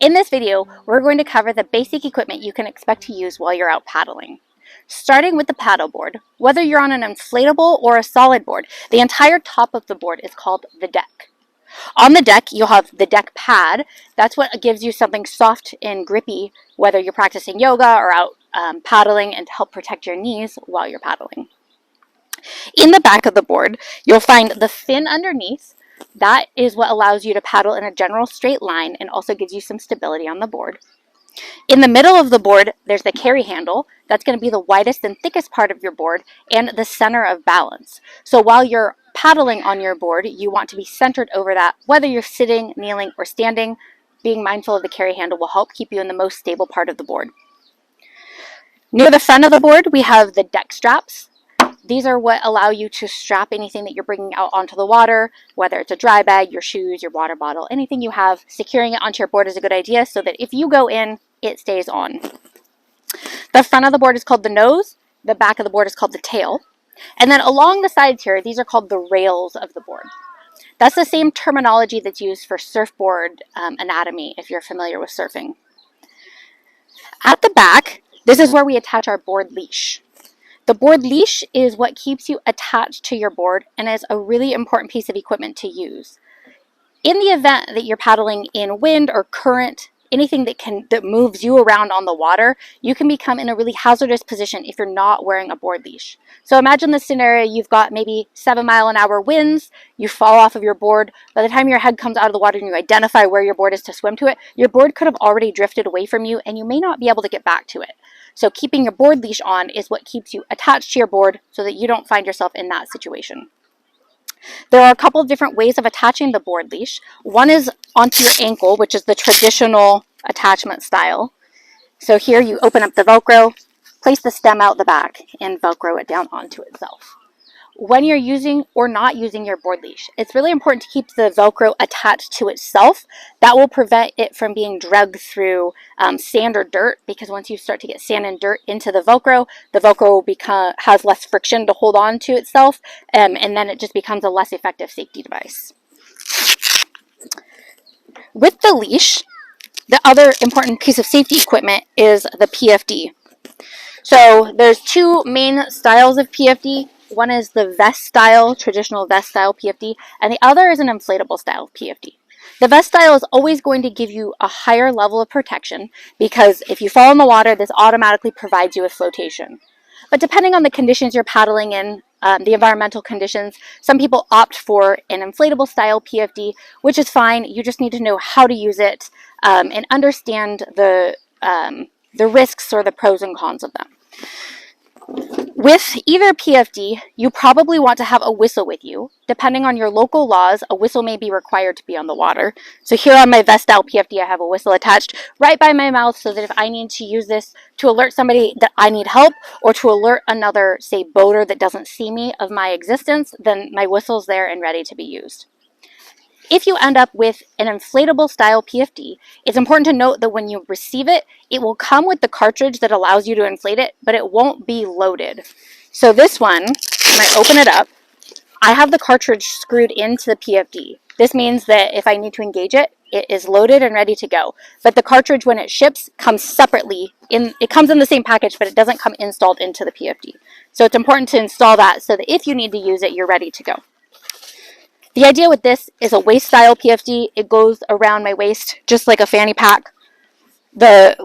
In this video, we're going to cover the basic equipment you can expect to use while you're out paddling. Starting with the paddleboard, whether you're on an inflatable or a solid board, the entire top of the board is called the deck. On the deck, you'll have the deck pad. That's what gives you something soft and grippy, whether you're practicing yoga or out paddling, and to help protect your knees while you're paddling. In the back of the board, you'll find the fin underneath. That is what allows you to paddle in a general straight line and also gives you some stability on the board. In the middle of the board, there's the carry handle. That's going to be the widest and thickest part of your board and the center of balance. So while you're paddling on your board, you want to be centered over that, whether you're sitting, kneeling, or standing. Being mindful of the carry handle will help keep you in the most stable part of the board. Near the front of the board, we have the deck straps. These are what allow you to strap anything that you're bringing out onto the water, whether it's a dry bag, your shoes, your water bottle, anything you have. Securing it onto your board is a good idea so that if you go in, it stays on. The front of the board is called the nose. The back of the board is called the tail. And then along the sides here, these are called the rails of the board. That's the same terminology that's used for surfboard anatomy, if you're familiar with surfing. At the back, this is where we attach our board leash. The board leash is what keeps you attached to your board and is a really important piece of equipment to use. In the event that you're paddling in wind or current, anything that moves you around on the water, you can become in a really hazardous position if you're not wearing a board leash. So imagine the scenario: you've got maybe 7-mile-an-hour winds, you fall off of your board. By the time your head comes out of the water and you identify where your board is to swim to it, your board could have already drifted away from you and you may not be able to get back to it. So keeping your board leash on is what keeps you attached to your board so that you don't find yourself in that situation. There are a couple of different ways of attaching the board leash. One is onto your ankle, which is the traditional attachment style. So here you open up the Velcro, place the stem out the back, and Velcro it down onto itself. When you're using or not using your board leash, it's really important to keep the Velcro attached to itself. That will prevent it from being dragged through sand or dirt, because once you start to get sand and dirt into the Velcro will has less friction to hold on to itself, and then it just becomes a less effective safety device. With the leash, the other important piece of safety equipment is the PFD. So there's two main styles of PFD. One is the vest style, traditional vest style PFD, and the other is an inflatable style PFD. The vest style is always going to give you a higher level of protection because if you fall in the water, this automatically provides you with flotation. But depending on the conditions you're paddling in, the environmental conditions, some people opt for an inflatable style PFD, which is fine. You just need to know how to use it and understand the risks or the pros and cons of them. With either PFD, you probably want to have a whistle with you. Depending on your local laws, a whistle may be required to be on the water. So here on my vest style PFD, I have a whistle attached right by my mouth so that if I need to use this to alert somebody that I need help, or to alert another, say, boater that doesn't see me of my existence, then my whistle's there and ready to be used. If you end up with an inflatable style PFD, it's important to note that when you receive it, it will come with the cartridge that allows you to inflate it, but it won't be loaded. So this one, when I open it up, I have the cartridge screwed into the PFD. This means that if I need to engage it, it is loaded and ready to go. But the cartridge, when it ships, comes separately. It comes in the same package, but it doesn't come installed into the PFD. So it's important to install that so that if you need to use it, you're ready to go. The idea with this is a waist style PFD. It goes around my waist just like a fanny pack. The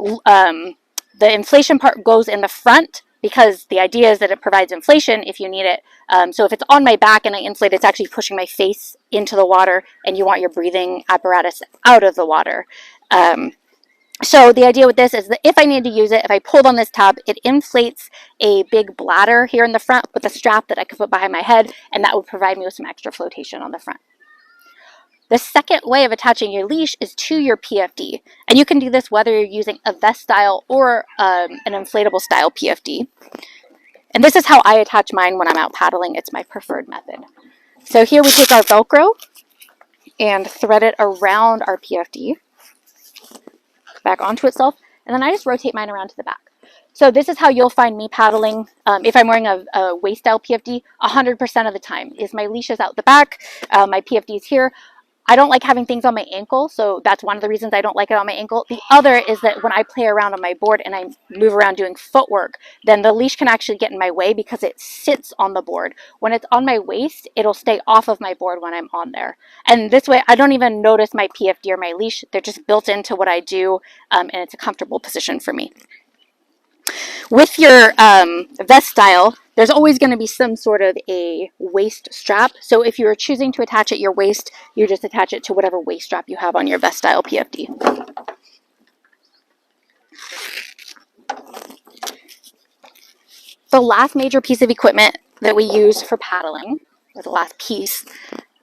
inflation part goes in the front because the idea is that it provides inflation if you need it. So if it's on my back and I inflate, it's actually pushing my face into the water, and you want your breathing apparatus out of the water. So the idea with this is that if I need to use it, if I pulled on this tab, it inflates a big bladder here in the front with a strap that I could put behind my head, and that would provide me with some extra flotation on the front. The second way of attaching your leash is to your PFD, and you can do this whether you're using a vest style or an inflatable style PFD. And this is how I attach mine when I'm out paddling. It's my preferred method. So here we take our Velcro and thread it around our PFD, back onto itself, and then I just rotate mine around to the back. So this is how you'll find me paddling if I'm wearing a waist style PFD 100% of the time. Is my leash is out the back, my PFD is here. I don't like having things on my ankle, so that's one of the reasons I don't like it on my ankle. The other is that when I play around on my board and I move around doing footwork, then the leash can actually get in my way because it sits on the board. When it's on my waist, it'll stay off of my board when I'm on there. And this way, I don't even notice my PFD or my leash. They're just built into what I do, and it's a comfortable position for me. With your vest style, there's always going to be some sort of a waist strap. So if you're choosing to attach it your waist, you just attach it to whatever waist strap you have on your vest style PFD. The last major piece of equipment that we use for paddling, or the last piece,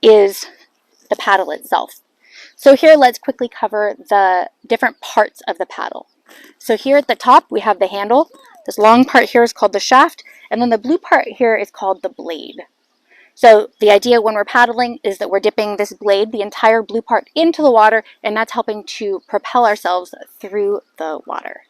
is the paddle itself. So here, let's quickly cover the different parts of the paddle. So here at the top, we have the handle. This long part here is called the shaft, and then the blue part here is called the blade. So the idea when we're paddling is that we're dipping this blade, the entire blue part, into the water, and that's helping to propel ourselves through the water.